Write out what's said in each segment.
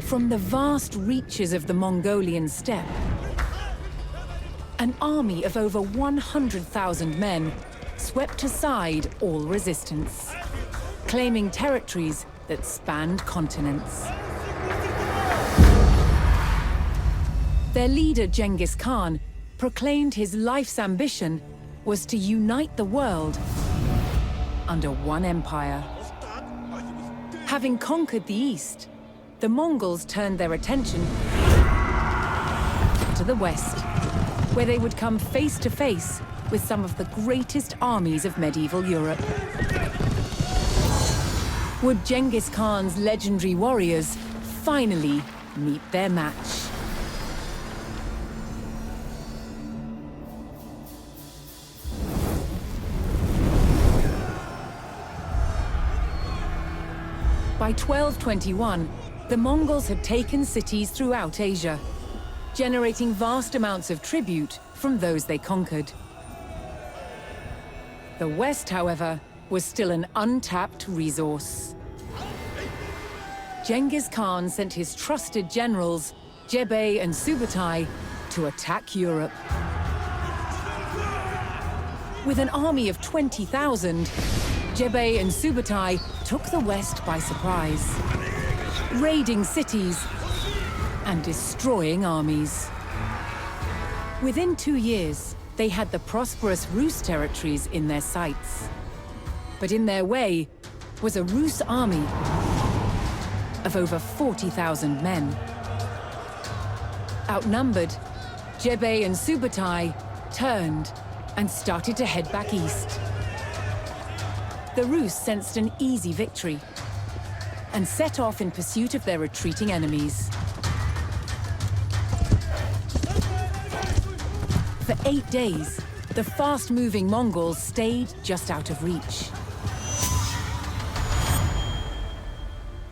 From the vast reaches of the Mongolian steppe, an army of over 100,000 men swept aside all resistance, claiming territories that spanned continents. Their leader, Genghis Khan, proclaimed his life's ambition was to unite the world under one empire. Having conquered the East, the Mongols turned their attention to the West, where they would come face to face with some of the greatest armies of medieval Europe. Would Genghis Khan's legendary warriors finally meet their match? By 1221, the Mongols had taken cities throughout Asia, generating vast amounts of tribute from those they conquered. The West, however, was still an untapped resource. Genghis Khan sent his trusted generals, Jebei and Subutai, to attack Europe. With an army of 20,000, Jebei and Subutai took the West by surprise, raiding cities and destroying armies. Within 2 years, they had the prosperous Rus territories in their sights. But in their way was a Rus army of over 40,000 men. Outnumbered, Jebei and Subutai turned and started to head back east. The Rus sensed an easy victory and set off in pursuit of their retreating enemies. For 8 days, the fast-moving Mongols stayed just out of reach.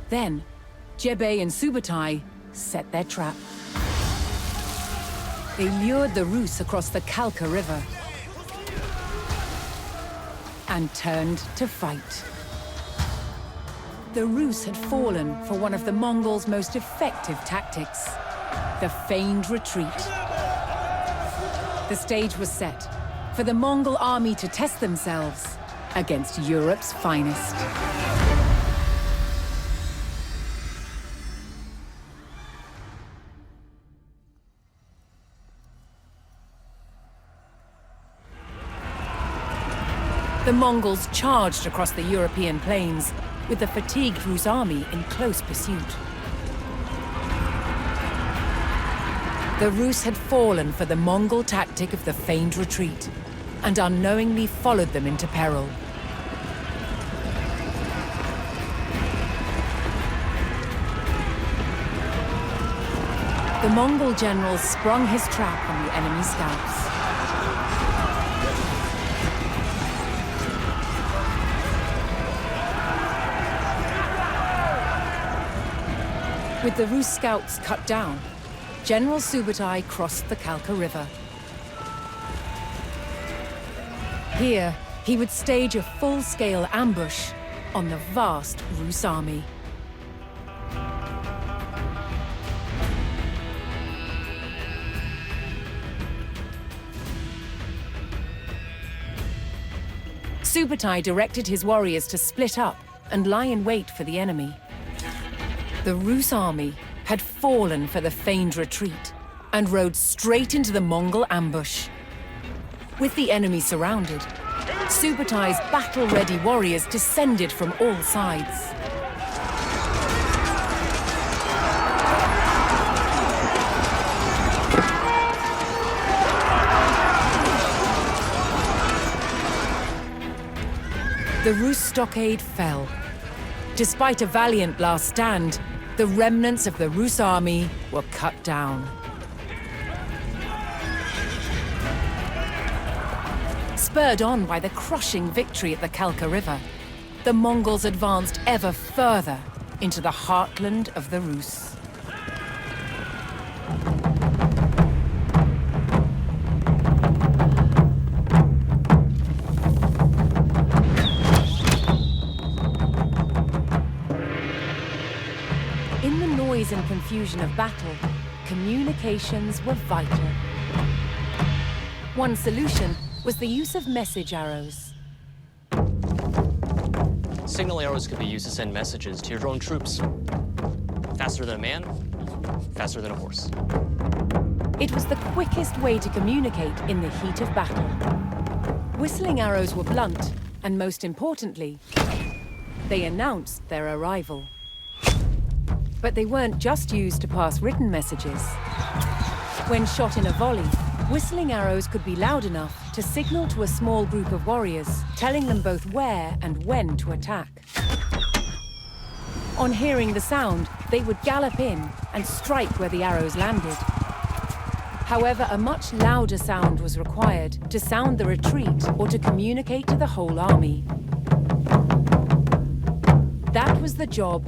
Then, Jebei and Subutai set their trap. They lured the Rus across the Kalka River and turned to fight. The Rus had fallen for one of the Mongols' most effective tactics, the feigned retreat. The stage was set for the Mongol army to test themselves against Europe's finest. The Mongols charged across the European plains, with the fatigued Rus army in close pursuit. The Rus had fallen for the Mongol tactic of the feigned retreat, and unknowingly followed them into peril. The Mongol general sprung his trap on the enemy scouts. With the Rus scouts cut down, General Subutai crossed the Kalka River. Here, he would stage a full-scale ambush on the vast Rus army. Subutai directed his warriors to split up and lie in wait for the enemy. The Rus army had fallen for the feigned retreat and rode straight into the Mongol ambush. With the enemy surrounded, Subutai's battle-ready warriors descended from all sides. The Rus stockade fell. Despite a valiant last stand, the remnants of the Rus army were cut down. Spurred on by the crushing victory at the Kalka River, the Mongols advanced ever further into the heartland of the Rus. noise and confusion of battle, communications were vital. One solution was the use of message arrows. Signal arrows could be used to send messages to your drone troops. Faster than a man, faster than a horse. It was the quickest way to communicate in the heat of battle. Whistling arrows were blunt, and most importantly, they announced their arrival. But they weren't just used to pass written messages. When shot in a volley, whistling arrows could be loud enough to signal to a small group of warriors, telling them both where and when to attack. On hearing the sound, they would gallop in and strike where the arrows landed. However, a much louder sound was required to sound the retreat or to communicate to the whole army. That was the job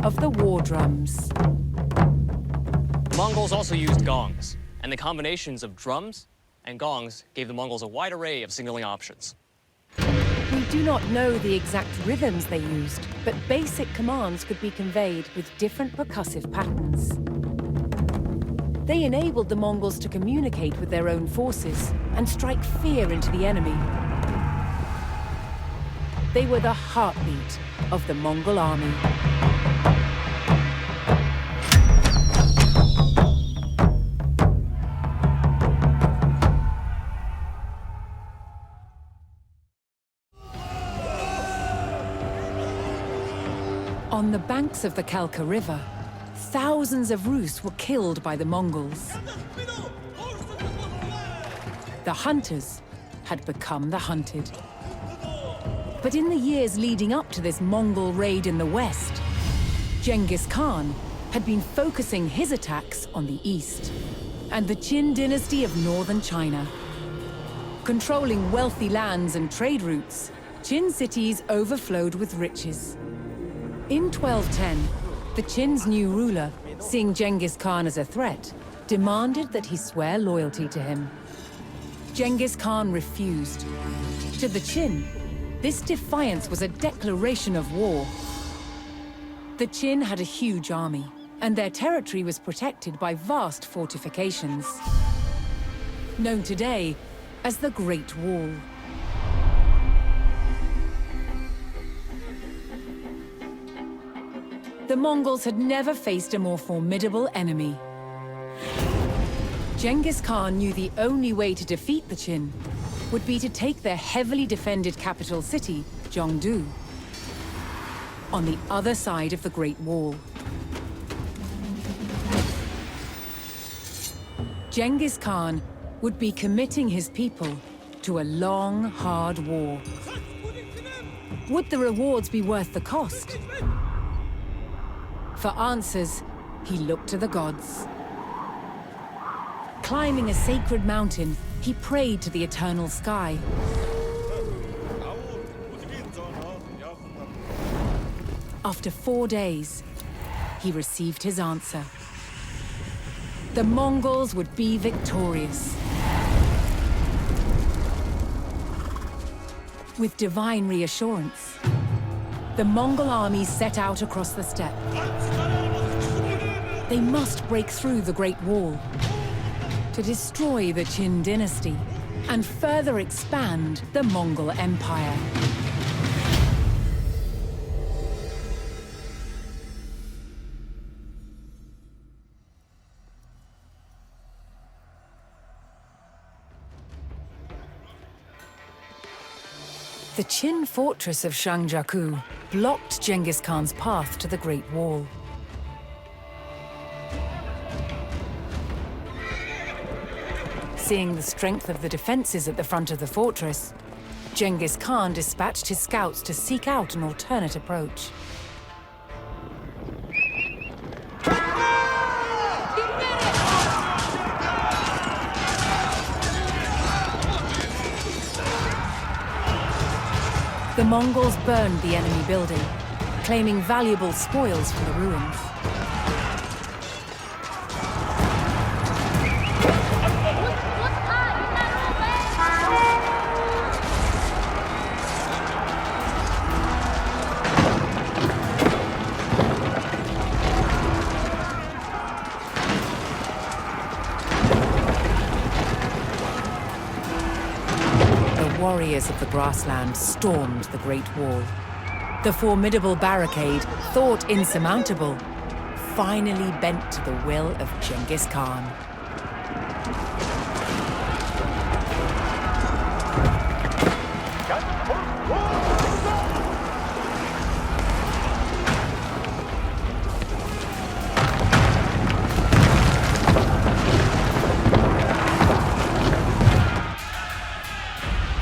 of the war drums. The Mongols also used gongs, and the combinations of drums and gongs gave the Mongols a wide array of signaling options. We do not know the exact rhythms they used, but basic commands could be conveyed with different percussive patterns. They enabled the Mongols to communicate with their own forces and strike fear into the enemy. They were the heartbeat of the Mongol army. On the banks of the Kalka River, thousands of Rus were killed by the Mongols. The hunters had become the hunted. But in the years leading up to this Mongol raid in the west, Genghis Khan had been focusing his attacks on the east and the Qin dynasty of northern China. Controlling wealthy lands and trade routes, Qin cities overflowed with riches. In 1210, the Qin's new ruler, seeing Genghis Khan as a threat, demanded that he swear loyalty to him. Genghis Khan refused. To the Qin, this defiance was a declaration of war. The Qin had a huge army, and their territory was protected by vast fortifications, known today as the Great Wall. The Mongols had never faced a more formidable enemy. Genghis Khan knew the only way to defeat the Qin would be to take their heavily defended capital city, Zhongdu, on the other side of the Great Wall. Genghis Khan would be committing his people to a long, hard war. Would the rewards be worth the cost? For answers, he looked to the gods. Climbing a sacred mountain, he prayed to the eternal sky. After 4 days, he received his answer. The Mongols would be victorious. With divine reassurance, the Mongol army set out across the steppe. They must break through the Great Wall to destroy the Qin dynasty and further expand the Mongol Empire. The Qin fortress of Shangjaku blocked Genghis Khan's path to the Great Wall. Seeing the strength of the defenses at the front of the fortress, Genghis Khan dispatched his scouts to seek out an alternate approach. The Mongols burned the enemy building, claiming valuable spoils from the ruins. warriors of the grassland stormed the Great Wall. The formidable barricade, thought insurmountable, finally bent to the will of Genghis Khan.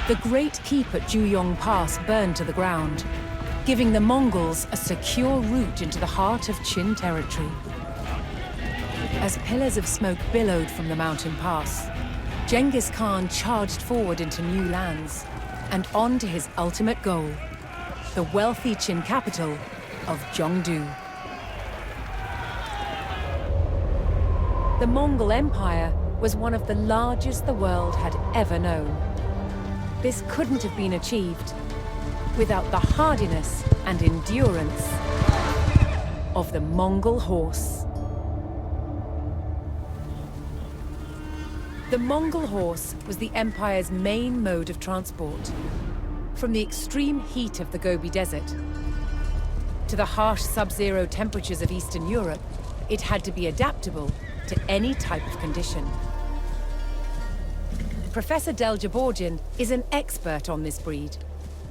The great keep at Juyong Pass burned to the ground, giving the Mongols a secure route into the heart of Qin territory. As pillars of smoke billowed from the mountain pass, Genghis Khan charged forward into new lands and on to his ultimate goal, the wealthy Qin capital of Zhongdu. The Mongol Empire was one of the largest the world had ever known. This couldn't have been achieved without the hardiness and endurance of the Mongol horse. The Mongol horse was the empire's main mode of transport. From the extreme heat of the Gobi Desert to the harsh sub-zero temperatures of Eastern Europe, it had to be adaptable to any type of condition. Professor Del Geborgian is an expert on this breed.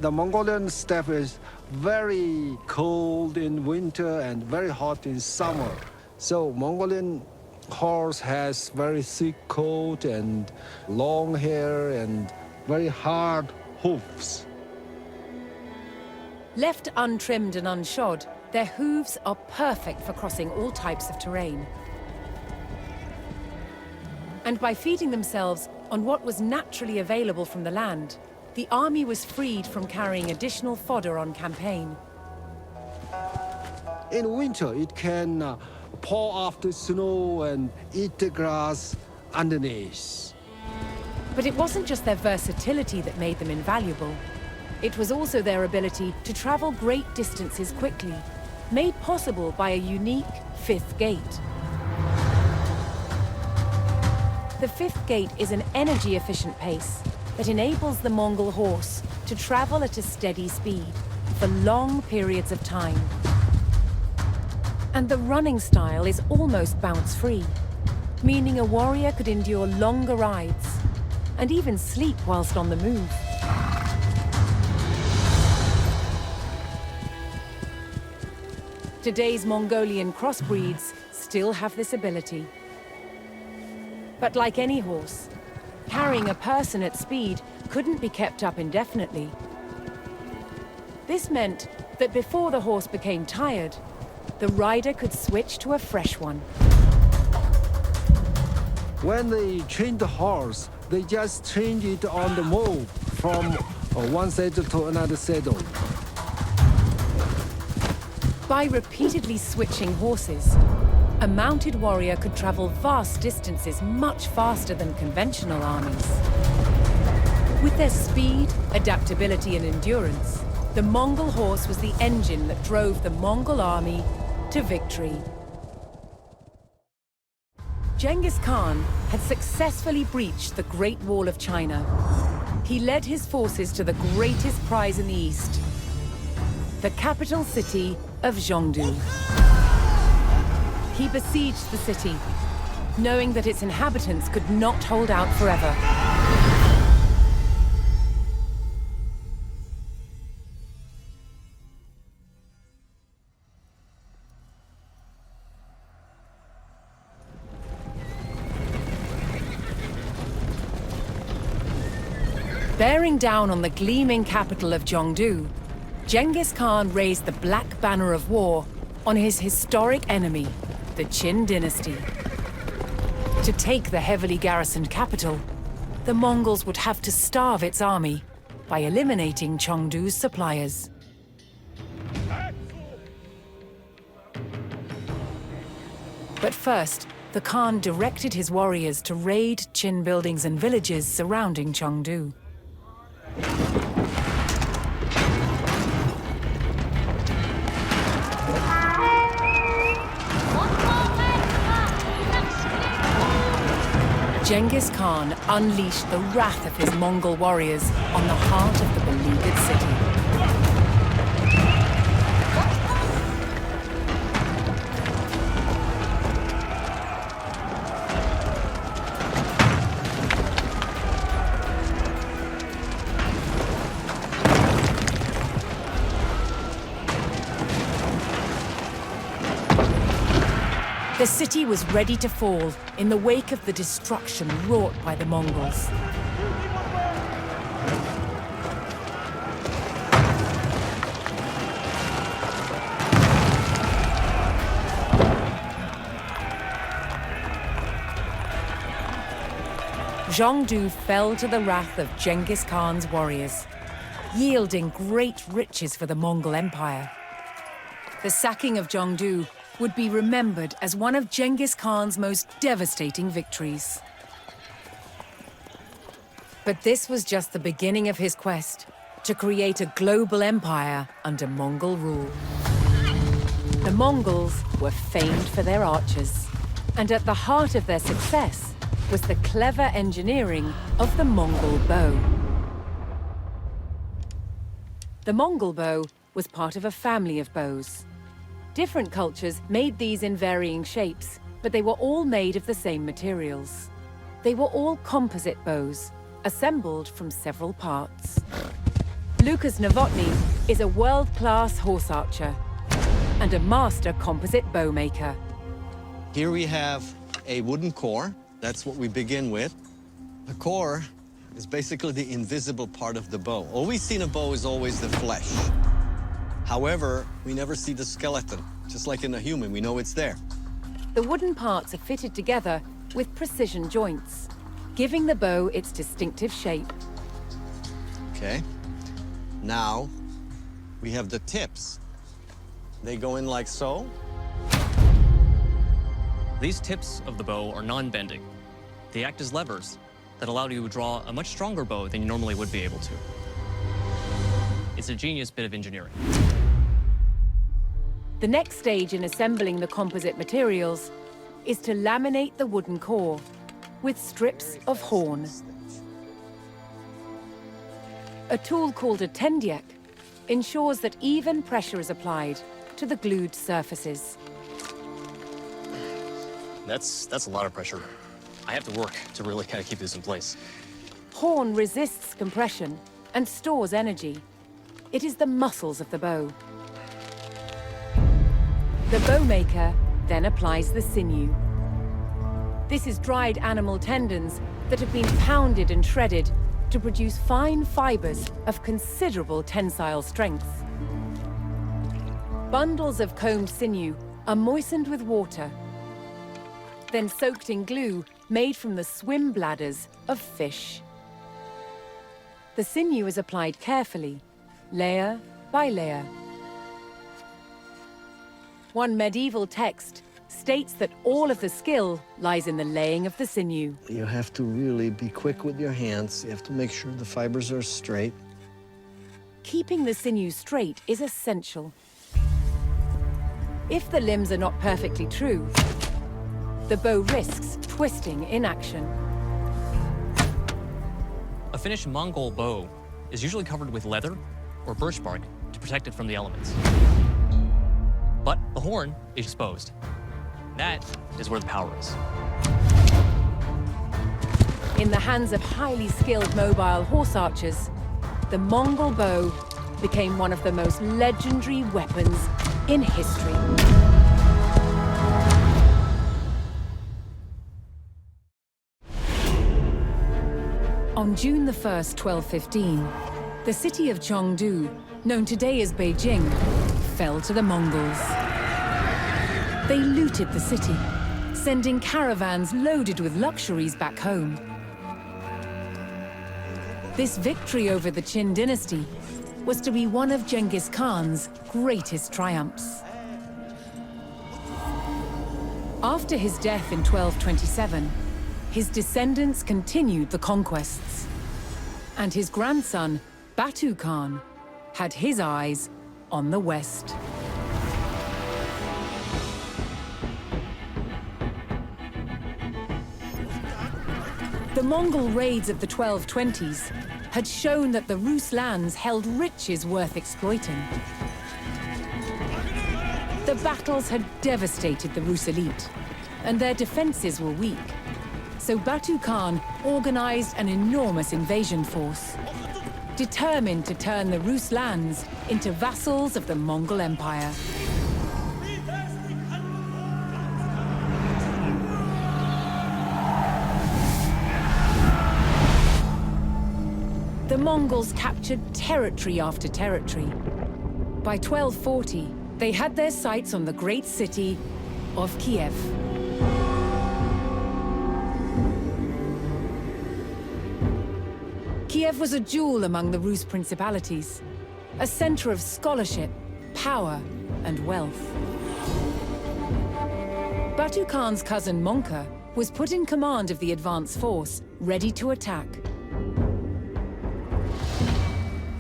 The Mongolian steppe is very cold in winter and very hot in summer. So Mongolian horse has very thick coat and long hair and very hard hoofs. Left untrimmed and unshod, their hooves are perfect for crossing all types of terrain. And by feeding themselves on what was naturally available from the land, the army was freed from carrying additional fodder on campaign. In winter, it can pour off the snow and eat the grass underneath. But it wasn't just their versatility that made them invaluable. It was also their ability to travel great distances quickly, made possible by a unique fifth gate. The fifth gate is an energy-efficient pace that enables the Mongol horse to travel at a steady speed for long periods of time. And the running style is almost bounce-free, meaning a warrior could endure longer rides and even sleep whilst on the move. Today's Mongolian crossbreeds still have this ability. But like any horse, carrying a person at speed couldn't be kept up indefinitely. This meant that before the horse became tired, the rider could switch to a fresh one. When they train the horse, they just change it on the move from one saddle to another saddle. By repeatedly switching horses, a mounted warrior could travel vast distances much faster than conventional armies. With their speed, adaptability, and endurance, the Mongol horse was the engine that drove the Mongol army to victory. Genghis Khan had successfully breached the Great Wall of China. He led his forces to the greatest prize in the East, the capital city of Zhongdu. He besieged the city, knowing that its inhabitants could not hold out forever. Bearing down on the gleaming capital of Zhongdu, Genghis Khan raised the Black Banner of War on his historic enemy, the Qin dynasty. To take the heavily garrisoned capital, the Mongols would have to starve its army by eliminating Chengdu's suppliers. But first, the Khan directed his warriors to raid Qin buildings and villages surrounding Chengdu. Genghis Khan unleashed the wrath of his Mongol warriors on the heart of the beleaguered city. The city was ready to fall in the wake of the destruction wrought by the Mongols. Zhongdu fell to the wrath of Genghis Khan's warriors, yielding great riches for the Mongol Empire. The sacking of Zhongdu would be remembered as one of Genghis Khan's most devastating victories. But this was just the beginning of his quest to create a global empire under Mongol rule. The Mongols were famed for their archers, and at the heart of their success was the clever engineering of the Mongol bow. The Mongol bow was part of a family of bows. Different cultures made these in varying shapes, but they were all made of the same materials. They were all composite bows, assembled from several parts. Lukas Novotny is a world-class horse archer and a master composite bow maker. Here we have a wooden core. That's what we begin with. The core is basically the invisible part of the bow. All we see in a bow is always the flesh. However, we never see the skeleton. Just like in a human, we know it's there. The wooden parts are fitted together with precision joints, giving the bow its distinctive shape. Okay. Now, we have the tips. They go in like so. These tips of the bow are non-bending. They act as levers that allow you to draw a much stronger bow than you normally would be able to. It's a genius bit of engineering. The next stage in assembling the composite materials is to laminate the wooden core with strips of horn. A tool called a tendiek ensures that even pressure is applied to the glued surfaces. That's a lot of pressure. I have to work to really kind of keep this in place. Horn resists compression and stores energy. It is the muscles of the bow. The bowmaker then applies the sinew. This is dried animal tendons that have been pounded and shredded to produce fine fibers of considerable tensile strength. Bundles of combed sinew are moistened with water, then soaked in glue made from the swim bladders of fish. The sinew is applied carefully, layer by layer. One medieval text states that all of the skill lies in the laying of the sinew. You have to really be quick with your hands. You have to make sure the fibers are straight. Keeping the sinew straight is essential. If the limbs are not perfectly true, the bow risks twisting in action. A finished Mongol bow is usually covered with leather or birch bark to protect it from the elements. But the horn is exposed. That is where the power is. In the hands of highly skilled mobile horse archers, the Mongol bow became one of the most legendary weapons in history. On June the 1st, 1215, the city of Zhongdu, known today as Beijing, fell to the Mongols. They looted the city, sending caravans loaded with luxuries back home. This victory over the Qin dynasty was to be one of Genghis Khan's greatest triumphs. After his death in 1227, his descendants continued the conquests, and his grandson, Batu Khan, had his eyes on the west. The Mongol raids of the 1220s had shown that the Rus lands held riches worth exploiting. The battles had devastated the Rus elite, and their defenses were weak. So Batu Khan organized an enormous invasion force, determined to turn the Rus lands into vassals of the Mongol Empire. The Mongols captured territory after territory. By 1240, they had their sights on the great city of Kiev. Kiev was a jewel among the Rus principalities, a center of scholarship, power, and wealth. Batu Khan's cousin Monka was put in command of the advance force, ready to attack.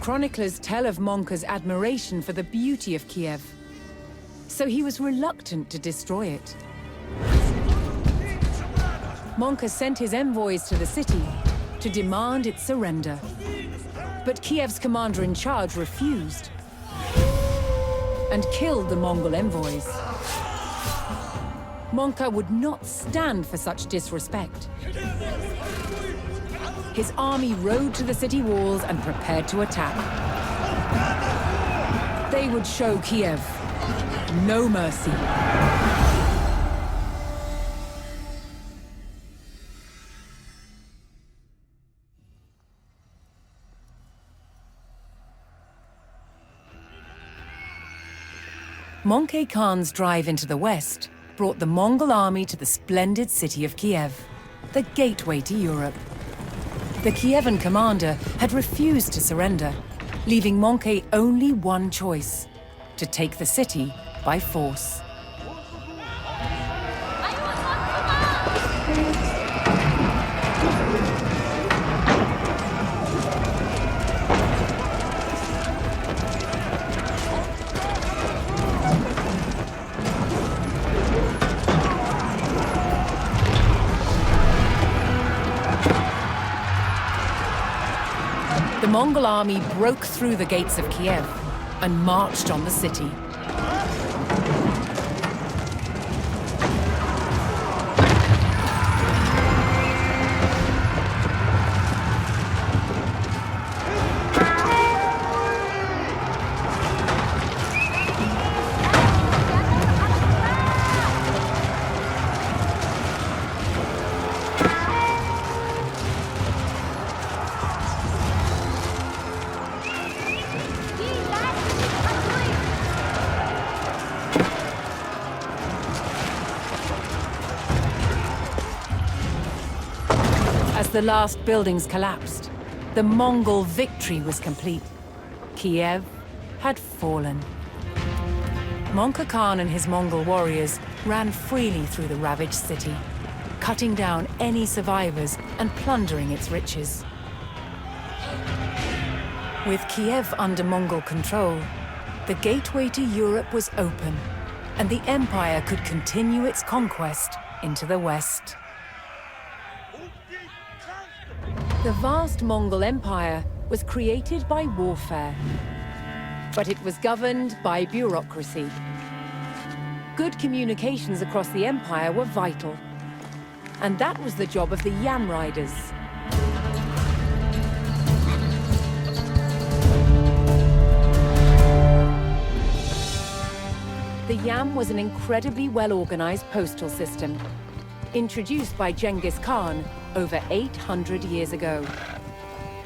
Chroniclers tell of Monka's admiration for the beauty of Kiev, so he was reluctant to destroy it. Monka sent his envoys to the city to demand its surrender. But Kiev's commander-in-charge refused and killed the Mongol envoys. Monka would not stand for such disrespect. His army rode to the city walls and prepared to attack. They would show Kiev no mercy. Möngke Khan's drive into the west brought the Mongol army to the splendid city of Kiev, the gateway to Europe. The Kievan commander had refused to surrender, leaving Möngke only one choice: to take the city by force. The Mongol army broke through the gates of Kiev and marched on the city. As the last buildings collapsed, the Mongol victory was complete. Kiev had fallen. Möngke Khan and his Mongol warriors ran freely through the ravaged city, cutting down any survivors and plundering its riches. With Kiev under Mongol control, the gateway to Europe was open, and the empire could continue its conquest into the west. The vast Mongol Empire was created by warfare, but it was governed by bureaucracy. Good communications across the empire were vital, and that was the job of the Yam Riders. The Yam was an incredibly well-organized postal system, introduced by Genghis Khan over 800 years ago.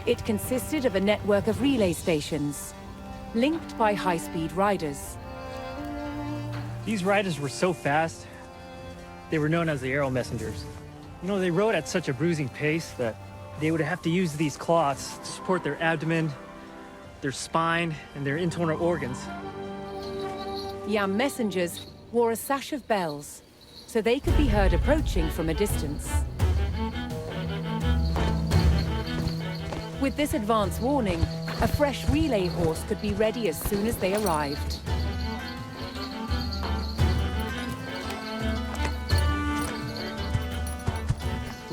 It consisted of a network of relay stations, linked by high-speed riders. These riders were so fast, they were known as the arrow messengers. You know, they rode at such a bruising pace that they would have to use these cloths to support their abdomen, their spine, and their internal organs. Yam messengers wore a sash of bells, so they could be heard approaching from a distance. With this advance warning, a fresh relay horse could be ready as soon as they arrived.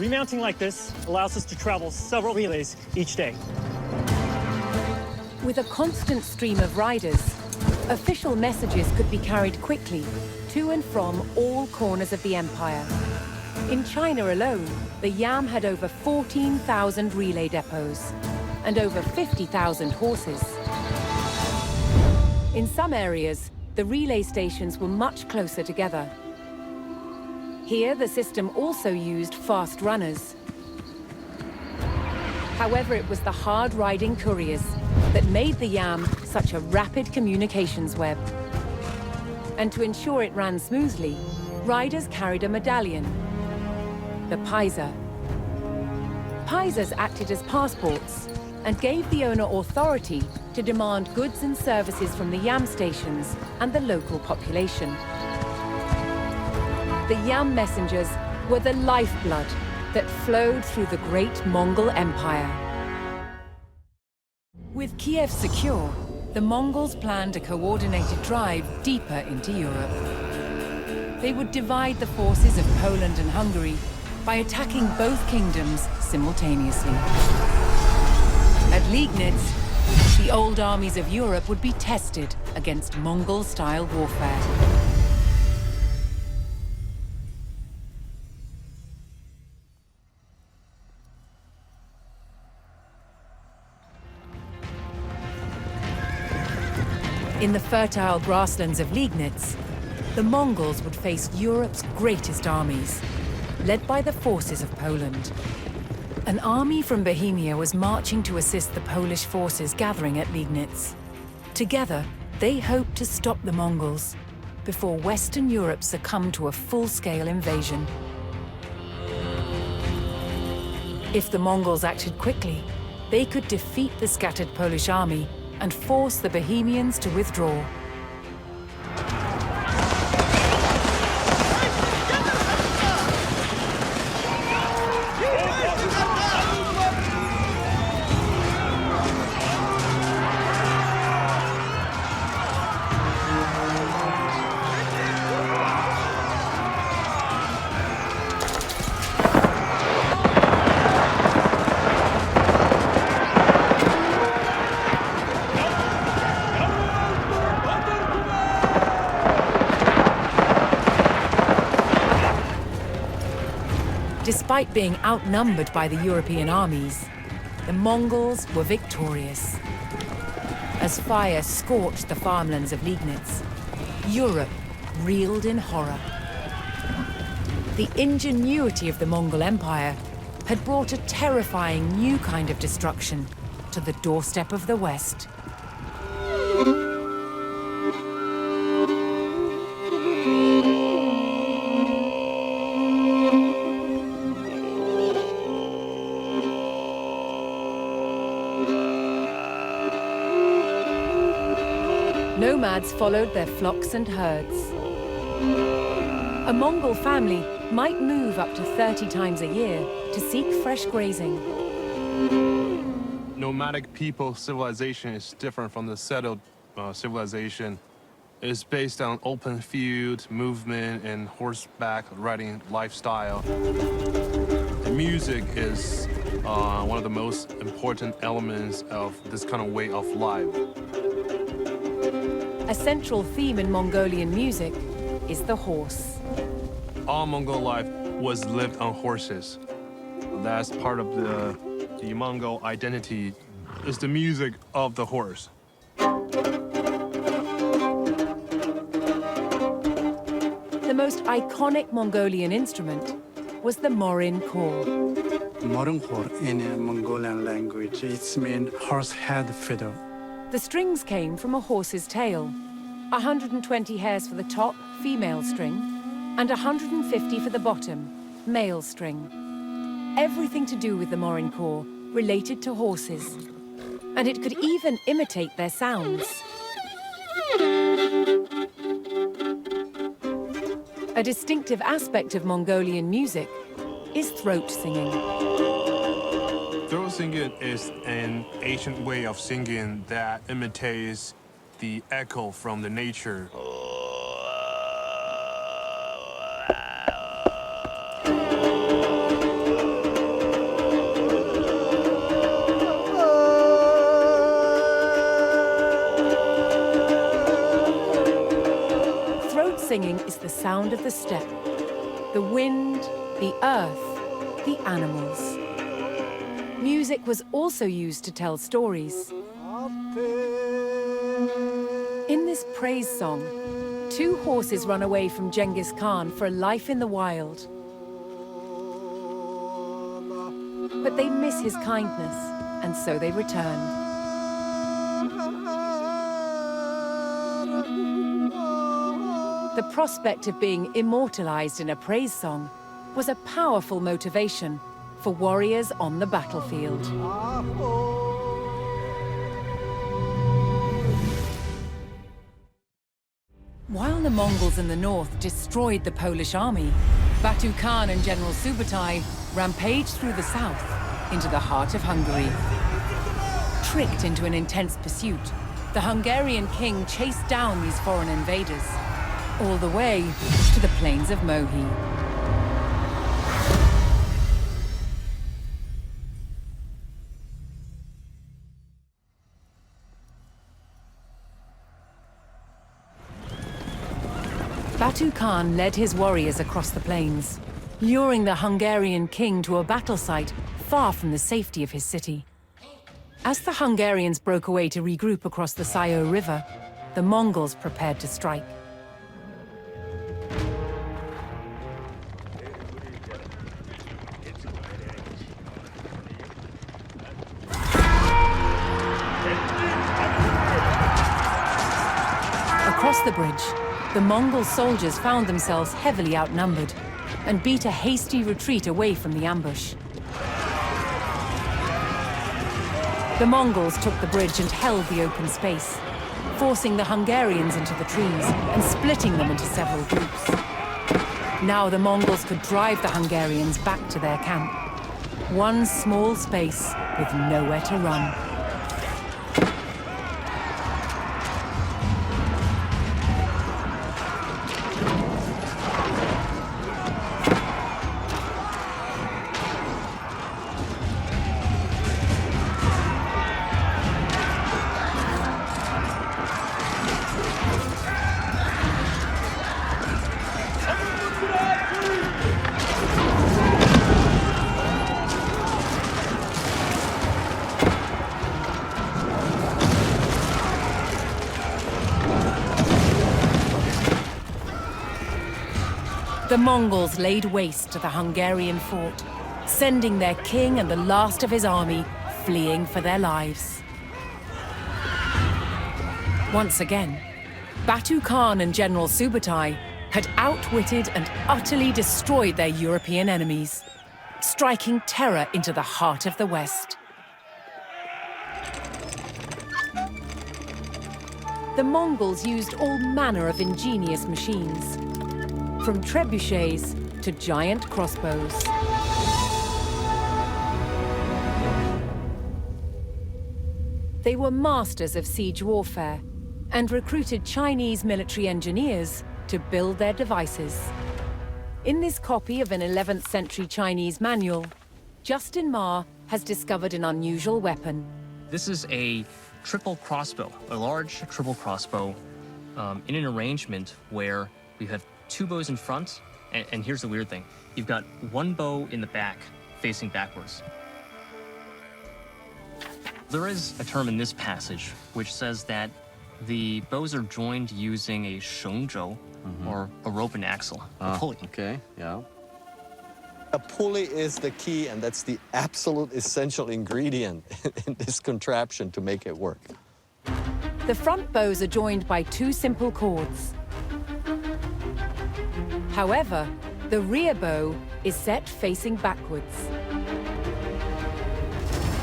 Remounting like this allows us to travel several relays each day. With a constant stream of riders, official messages could be carried quickly to and from all corners of the empire. In China alone, the Yam had over 14,000 relay depots and over 50,000 horses. In some areas, the relay stations were much closer together. Here, the system also used fast runners. However, it was the hard-riding couriers that made the Yam such a rapid communications web. And to ensure it ran smoothly, riders carried a medallion, the paisa. Paisas acted as passports and gave the owner authority to demand goods and services from the Yam stations and the local population. The Yam messengers were the lifeblood that flowed through the great Mongol Empire. With Kiev secure, the Mongols planned a coordinated drive deeper into Europe. They would divide the forces of Poland and Hungary by attacking both kingdoms simultaneously. At Liegnitz, the old armies of Europe would be tested against Mongol-style warfare. In the fertile grasslands of Liegnitz, the Mongols would face Europe's greatest armies, led by the forces of Poland. An army from Bohemia was marching to assist the Polish forces gathering at Liegnitz. Together, they hoped to stop the Mongols before Western Europe succumbed to a full-scale invasion. If the Mongols acted quickly, they could defeat the scattered Polish army and force the Bohemians to withdraw. Despite being outnumbered by the European armies, the Mongols were victorious. As fire scorched the farmlands of Liegnitz, Europe reeled in horror. The ingenuity of the Mongol Empire had brought a terrifying new kind of destruction to the doorstep of the West. Nomads followed their flocks and herds. A Mongol family might move up to 30 times a year to seek fresh grazing. Nomadic people civilization is different from the settled civilization. It's based on open field movement and horseback riding lifestyle. The music is one of the most important elements of this kind of way of life. A central theme in Mongolian music is the horse. All Mongol life was lived on horses. That's part of the Mongol identity, is the music of the horse. The most iconic Mongolian instrument was the morin khor. Morin khor in Mongolian language, it's mean horse head fiddle. The strings came from a horse's tail. 120 hairs for the top, female string, and 150 for the bottom, male string. Everything to do with the morin khor related to horses. And it could even imitate their sounds. A distinctive aspect of Mongolian music is throat singing. Throat singing is an ancient way of singing that imitates the echo from the nature. flute singing is the sound of the steppe, the wind, the earth, the animals. Music was also used to tell stories. In this praise song, 2 horses run away from Genghis Khan for a life in the wild. But they miss his kindness, and so they return. The prospect of being immortalized in a praise song was a powerful motivation for warriors on the battlefield. While the Mongols in the north destroyed the Polish army, Batu Khan and General Subutai rampaged through the south into the heart of Hungary. Tricked into an intense pursuit, the Hungarian king chased down these foreign invaders, all the way to the plains of Mohi. Batu Khan led his warriors across the plains, luring the Hungarian king to a battle site far from the safety of his city. As the Hungarians broke away to regroup across the Sayo River, the Mongols prepared to strike. Across the bridge, the Mongol soldiers found themselves heavily outnumbered and beat a hasty retreat away from the ambush. The Mongols took the bridge and held the open space, forcing the Hungarians into the trees and splitting them into several groups. Now the Mongols could drive the Hungarians back to their camp. One small space with nowhere to run. The Mongols laid waste to the Hungarian fort, sending their king and the last of his army fleeing for their lives. Once again, Batu Khan and General Subutai had outwitted and utterly destroyed their European enemies, striking terror into the heart of the West. The Mongols used all manner of ingenious machines, from trebuchets to giant crossbows. They were masters of siege warfare and recruited Chinese military engineers to build their devices. In this copy of an 11th century Chinese manual, Justin Ma has discovered an unusual weapon. This is a triple crossbow, a large triple crossbow in an arrangement where we have 2 bows in front, and here's the weird thing. You've got 1 bow in the back, facing backwards. There is a term in this passage which says that the bows are joined using a shongzhou, or a rope and axle, a pulley. Okay, yeah. A pulley is the key, and that's the absolute essential ingredient in this contraption to make it work. The front bows are joined by 2 simple cords. However, the rear bow is set facing backwards.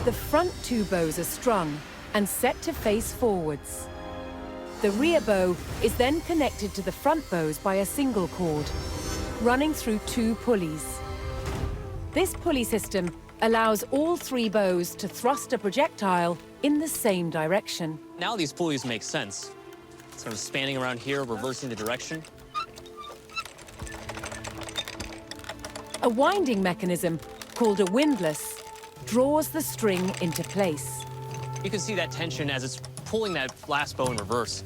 The front 2 bows are strung and set to face forwards. The rear bow is then connected to the front bows by a single cord, running through 2 pulleys. This pulley system allows all 3 bows to thrust a projectile in the same direction. Now these pulleys make sense. Sort of spanning around here, reversing the direction. A winding mechanism, called a windlass, draws the string into place. You can see that tension as it's pulling that last bow in reverse.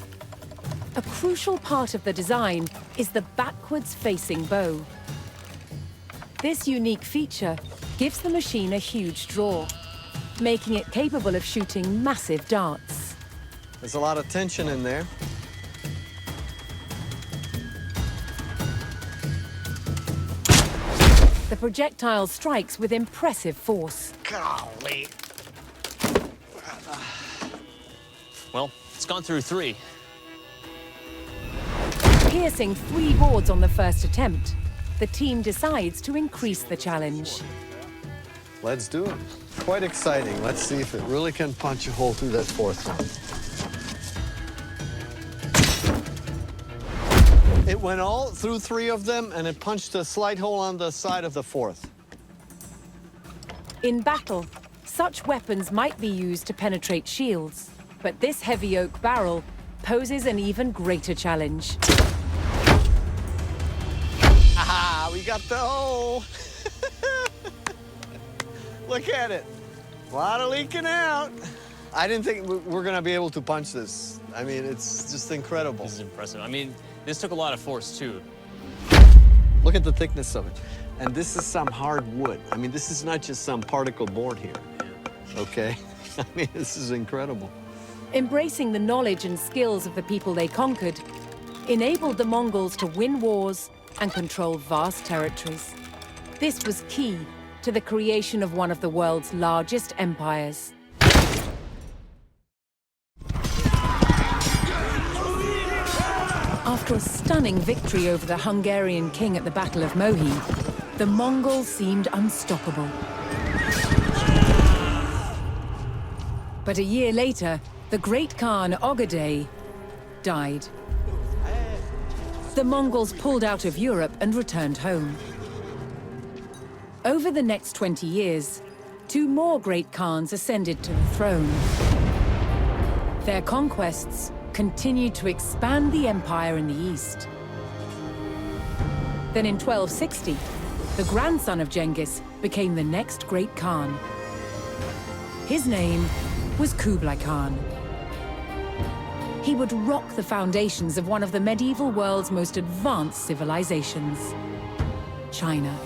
A crucial part of the design is the backwards-facing bow. This unique feature gives the machine a huge draw, making it capable of shooting massive darts. There's a lot of tension in there. The projectile strikes with impressive force. Golly. Well, it's gone through 3. Piercing 3 boards on the first attempt, the team decides to increase the challenge. Let's do it. Quite exciting. Let's see if it really can punch a hole through that 4th one. It went all through 3 of them, and it punched a slight hole on the side of the 4th. In battle, such weapons might be used to penetrate shields, but this heavy oak barrel poses an even greater challenge. Aha, we got the hole. Look at it. A lot of leaking out. I didn't think we're gonna be able to punch this. I mean, it's just incredible. This is impressive. I mean, this took a lot of force, too. Look at the thickness of it. And this is some hard wood. I mean, this is not just some particle board here, okay? I mean, this is incredible. Embracing the knowledge and skills of the people they conquered enabled the Mongols to win wars and control vast territories. This was key to the creation of one of the world's largest empires. After a stunning victory over the Hungarian king at the Battle of Mohi, the Mongols seemed unstoppable. But a year later, the great Khan Ogedei died. The Mongols pulled out of Europe and returned home. Over the next 20 years, 2 more great Khans ascended to the throne. Their conquests continued to expand the empire in the east. Then in 1260, the grandson of Genghis became the next great Khan. His name was Kublai Khan. He would rock the foundations of one of the medieval world's most advanced civilizations, China.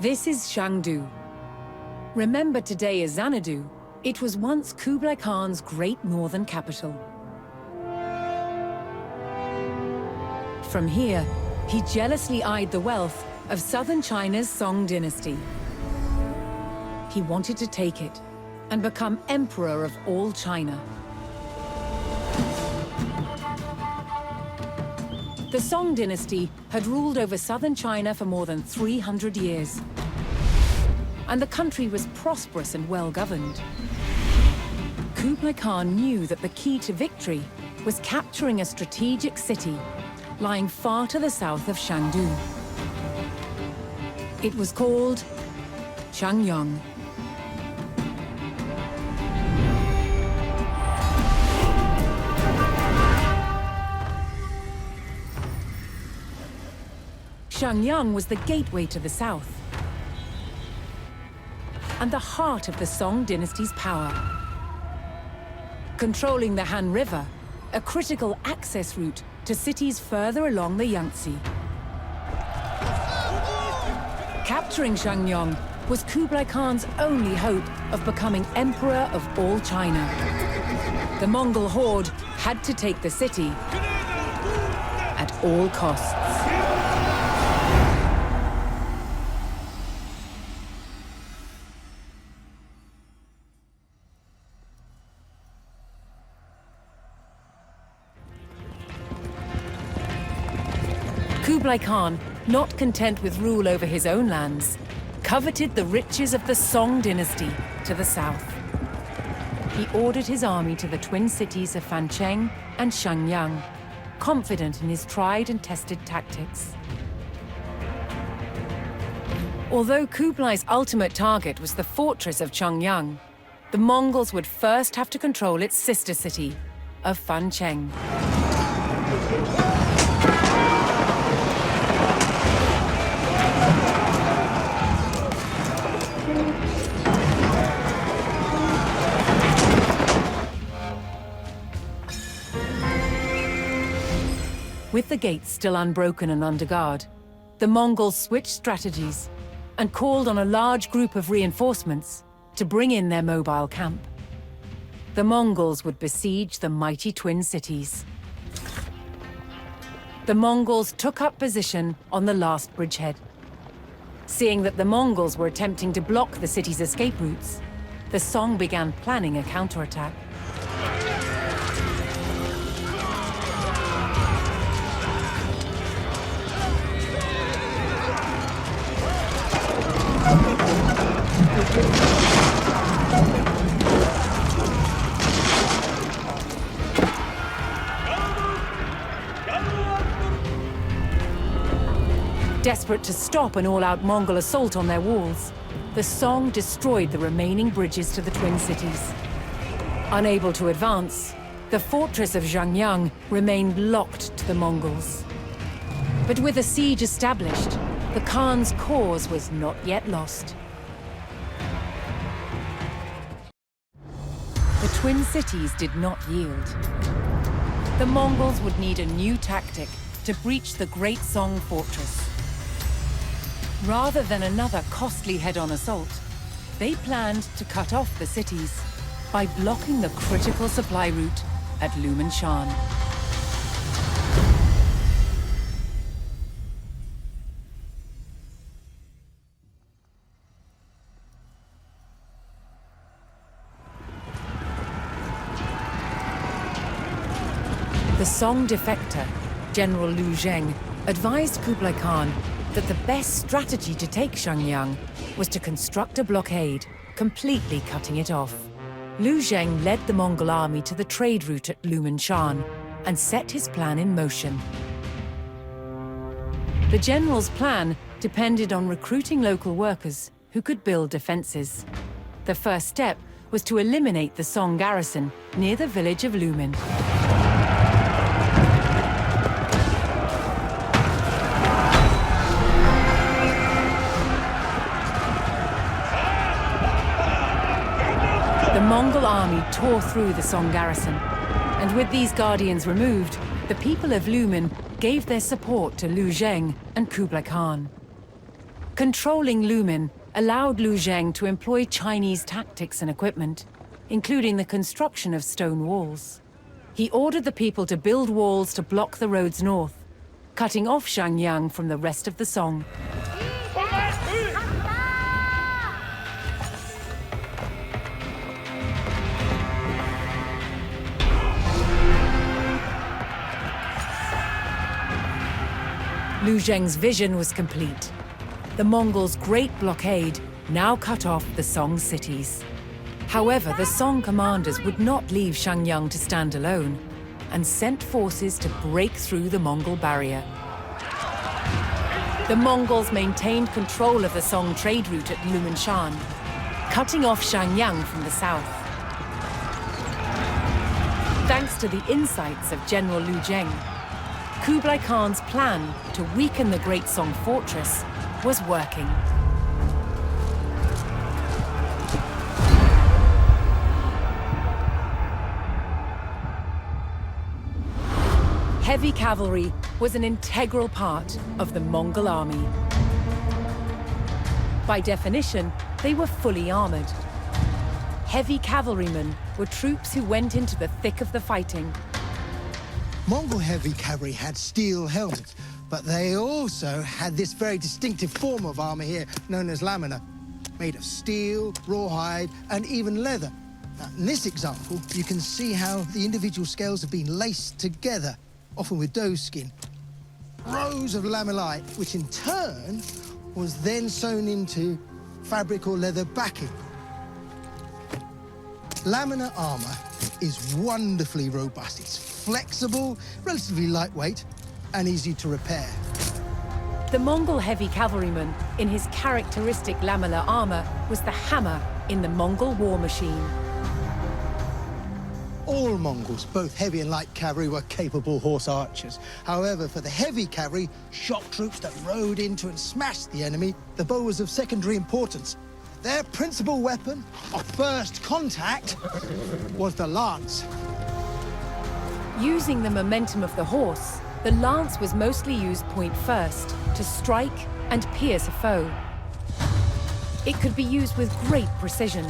This is Zhongdu. Remembered today as Xanadu, it was once Kublai Khan's great northern capital. From here, he jealously eyed the wealth of southern China's Song dynasty. He wanted to take it and become emperor of all China. The Song dynasty had ruled over southern China for more than 300 years. And the country was prosperous and well-governed. Kublai Khan knew that the key to victory was capturing a strategic city lying far to the south of Chengdu. It was called Xiangyang. Xiangyang was the gateway to the south and the heart of the Song dynasty's power. Controlling the Han River, a critical access route to cities further along the Yangtze. Capturing Xiangyang was Kublai Khan's only hope of becoming emperor of all China. The Mongol horde had to take the city at all costs. Kublai Khan, not content with rule over his own lands, coveted the riches of the Song dynasty to the south. He ordered his army to the twin cities of Fancheng and Xiangyang, confident in his tried and tested tactics. Although Kublai's ultimate target was the fortress of Xiangyang, the Mongols would first have to control its sister city, of Fancheng. With the gates still unbroken and under guard, the Mongols switched strategies and called on a large group of reinforcements to bring in their mobile camp. The Mongols would besiege the mighty twin cities. The Mongols took up position on the last bridgehead. Seeing that the Mongols were attempting to block the city's escape routes, the Song began planning a counterattack. Desperate to stop an all-out Mongol assault on their walls, the Song destroyed the remaining bridges to the twin cities. Unable to advance, the fortress of Xiangyang remained locked to the Mongols. But with a siege established, the Khan's cause was not yet lost. The twin cities did not yield. The Mongols would need a new tactic to breach the Great Song fortress. Rather than another costly head-on assault, they planned to cut off the cities by blocking the critical supply route at Lumen Shan. The Song defector, General Liu Zheng, advised Kublai Khan that the best strategy to take Xiangyang was to construct a blockade, completely cutting it off. Liu Zheng led the Mongol army to the trade route at Lumen Shan and set his plan in motion. The general's plan depended on recruiting local workers who could build defenses. The first step was to eliminate the Song garrison near the village of Lumen. The Mongol army tore through the Song garrison, and with these guardians removed, the people of Lumen gave their support to Liu Zheng and Kublai Khan. Controlling Lumen allowed Liu Zheng to employ Chinese tactics and equipment, including the construction of stone walls. He ordered the people to build walls to block the roads north, cutting off Xiangyang from the rest of the Song. Liu Zheng's vision was complete. The Mongols' great blockade now cut off the Song cities. However, the Song commanders would not leave Xiangyang to stand alone and sent forces to break through the Mongol barrier. The Mongols maintained control of the Song trade route at Lumen Shan, cutting off Xiangyang from the south. Thanks to the insights of General Liu Zheng, Kublai Khan's plan to weaken the Great Song fortress was working. Heavy cavalry was an integral part of the Mongol army. By definition, they were fully armored. Heavy cavalrymen were troops who went into the thick of the fighting. Mongol heavy cavalry had steel helmets, but they also had this very distinctive form of armor here, known as lamina, made of steel, rawhide, and even leather. Now, in this example, you can see how the individual scales have been laced together, often with doe skin. Rows of lamellae, which in turn was then sewn into fabric or leather backing. Lamina armor is wonderfully robust. It's flexible, relatively lightweight, and easy to repair. The Mongol heavy cavalryman, in his characteristic lamellar armor, was the hammer in the Mongol war machine. All all Mongols, both heavy and light cavalry, were capable horse archers. However, for the heavy cavalry, shock troops that rode into and smashed the enemy, the bow was of secondary importance. Their principal weapon of first contact was the lance. Using the momentum of the horse, the lance was mostly used point first to strike and pierce a foe. It could be used with great precision.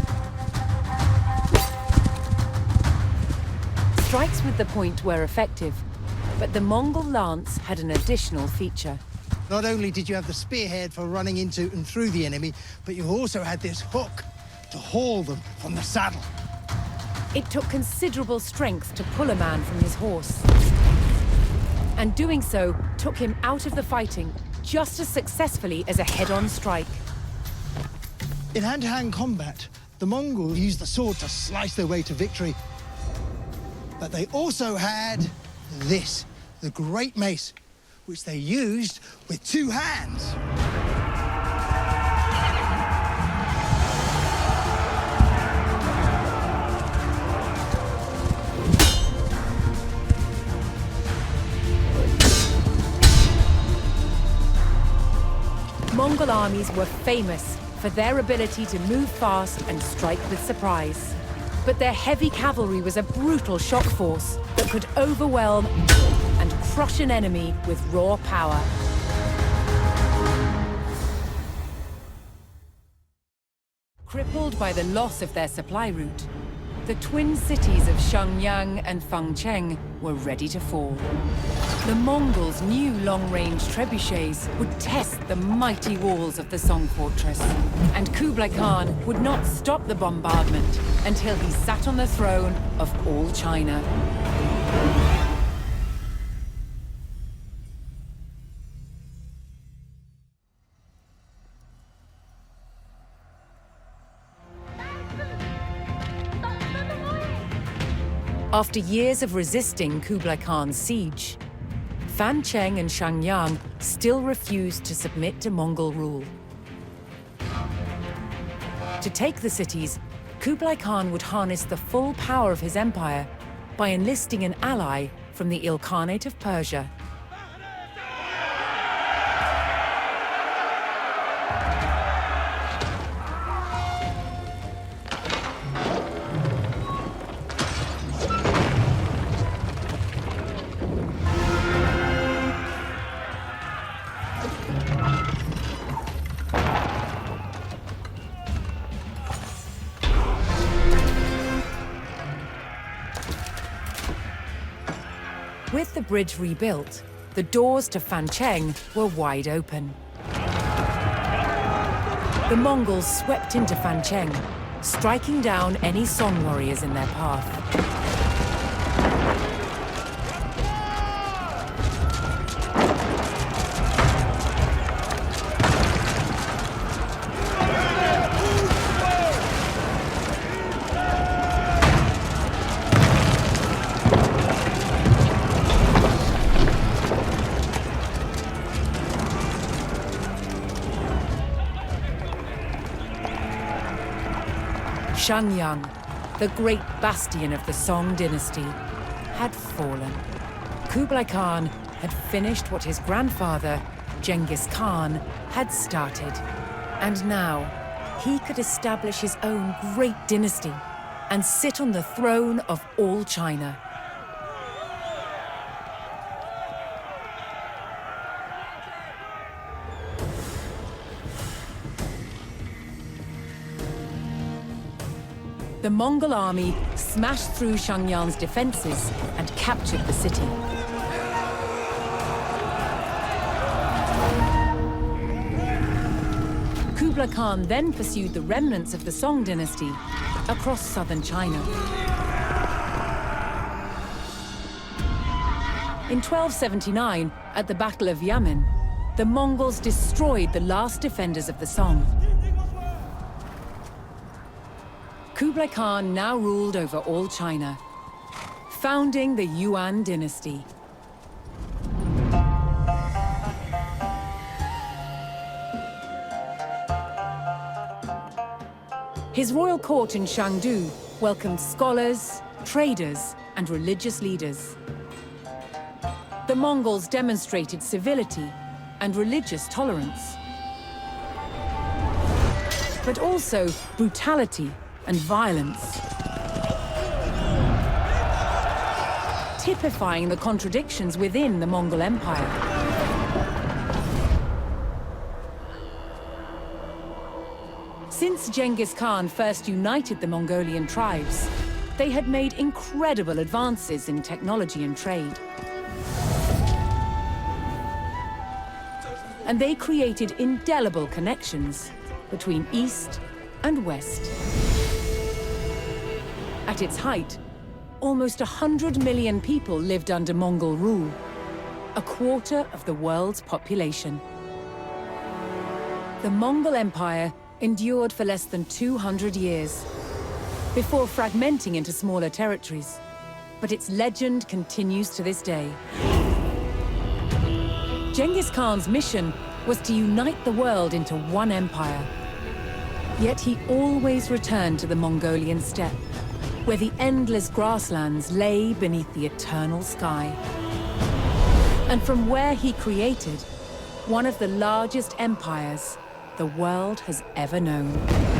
Strikes with the point were effective, but the Mongol lance had an additional feature. Not only did you have the spearhead for running into and through the enemy, but you also had this hook to haul them from the saddle. It took considerable strength to pull a man from his horse. And doing so took him out of the fighting just as successfully as a head-on strike. In hand-to-hand combat, the Mongols used the sword to slice their way to victory. But they also had this, the great mace, which they used with two hands. Mongol armies were famous for their ability to move fast and strike with surprise. But their heavy cavalry was a brutal shock force that could overwhelm and crush an enemy with raw power. Crippled by the loss of their supply route, the twin cities of Xiangyang and Fangcheng were ready to fall. The Mongols' new long-range trebuchets would test the mighty walls of the Song fortress, and Kublai Khan would not stop the bombardment until he sat on the throne of all China. After years of resisting Kublai Khan's siege, Fancheng and Xiangyang still refused to submit to Mongol rule. To take the cities, Kublai Khan would harness the full power of his empire by enlisting an ally from the Ilkhanate of Persia. With the bridge rebuilt, the doors to Fancheng were wide open. The Mongols swept into Fancheng, striking down any Song warriors in their path. Xiangyang, the great bastion of the Song dynasty, had fallen. Kublai Khan had finished what his grandfather, Genghis Khan, had started. And now, he could establish his own great dynasty and sit on the throne of all China. The Mongol army smashed through Xiangyang's defenses and captured the city. Kublai Khan then pursued the remnants of the Song dynasty across southern China. In 1279, at the Battle of Liegnitz, the Mongols destroyed the last defenders of the Song. Kublai Khan now ruled over all China, founding the Yuan dynasty. His royal court in Chengdu welcomed scholars, traders, and religious leaders. The Mongols demonstrated civility and religious tolerance, but also brutality and violence, typifying the contradictions within the Mongol Empire. Since Genghis Khan first united the Mongolian tribes, they had made incredible advances in technology and trade. And they created indelible connections between East and West. At its height, almost 100 million people lived under Mongol rule, a quarter of the world's population. The Mongol Empire endured for less than 200 years, before fragmenting into smaller territories. But its legend continues to this day. Genghis Khan's mission was to unite the world into one empire. Yet he always returned to the Mongolian steppe, where the endless grasslands lay beneath the eternal sky. And from where he created one of the largest empires the world has ever known.